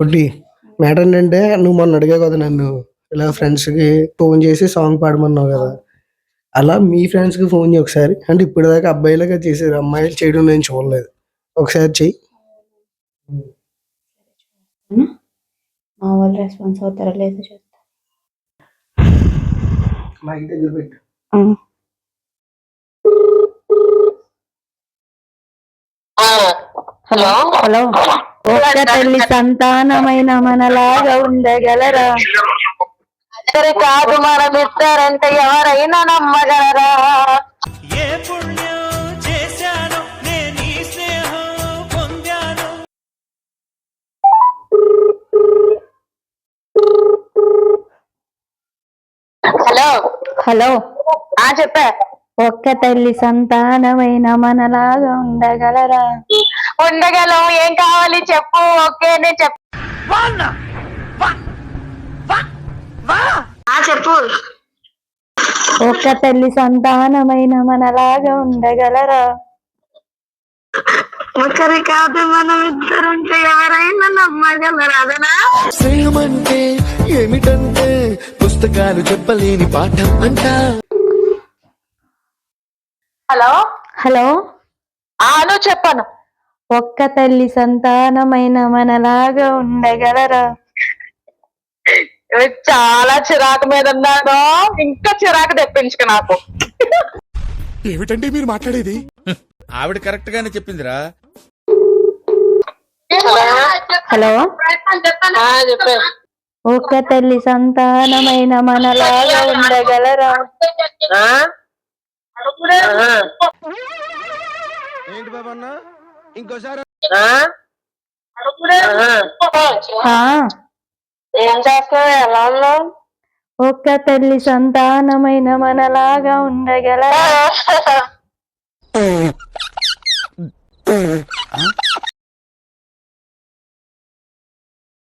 ఒకటి మ్యాటర్ ఏంటంటే నువ్వు మొన్న అడిగావు కదా నన్ను ఇలా ఫ్రెండ్స్కి ఫోన్ చేసి సాంగ్ పాడమన్నావు కదా, అలా మీ ఫ్రెండ్స్కి ఫోన్ చేయి ఒకసారి. అంటే ఇప్పటిదాకా అబ్బాయిలుగా చేసేది, అమ్మాయిలు చేయడం నేను చూడలేదు. ఒకసారి చెయ్యి. మా వాళ్ళు రెస్పాన్స్ అవుతారా లేదు చూస్తా. మైక్ దగ్గర పెట్టు. హలో హలో, ఒక్క తల్లి సంతానమైన మనలాగా ఉండగలరా? సరే కాదు మనం ఇస్తారంటే ఎవరైనా నమ్మగలరా? ఏ పుణ్యం చేశాను నేను ఈ స్నేహం పొందాను. హలో హలో, చెప్పా. ఒక్క తల్లి సంతానమైన మనలాగా ఉండగలరా? ఉండగలం. ఏం కావాలి చెప్పు. ఓకే నేను చెప్పు. చెప్పు. ఒక్క తల్లి సంతానమైన మనలాగా ఉండగలరా? ఒకరి కాదు మనం ఇద్దరుంటే ఎవరైనా నమ్మగలరా? అదనా స్నేహం అంటే ఏమిటంటే పుస్తకాలు చెప్పలేని పాఠం అంట. హలో హలో, నువ్వు చెప్పను. ఒక్క తల్లి సంతానమైన మనలాగా ఉండగలరా? చాలా చిరాకు మీద ఉన్నాను. ఇంకా చిరాకు తెప్పించుకు నాకు. ఏమిటండి మీరు మాట్లాడేది? ఆవిడ కరెక్ట్ గానే చెప్పిందిరా. హలో, చెప్పు. ఒక్క తల్లి సంతానమైన మనలాగా ఉండగలరా? ఏంటి బాబన్న ఇంకోసారి? ఏం చేస్తున్నావు? ఎలా ఉన్నావు? ఒక్క తల్లి సంతానమైన మనలాగా ఉండగలరా?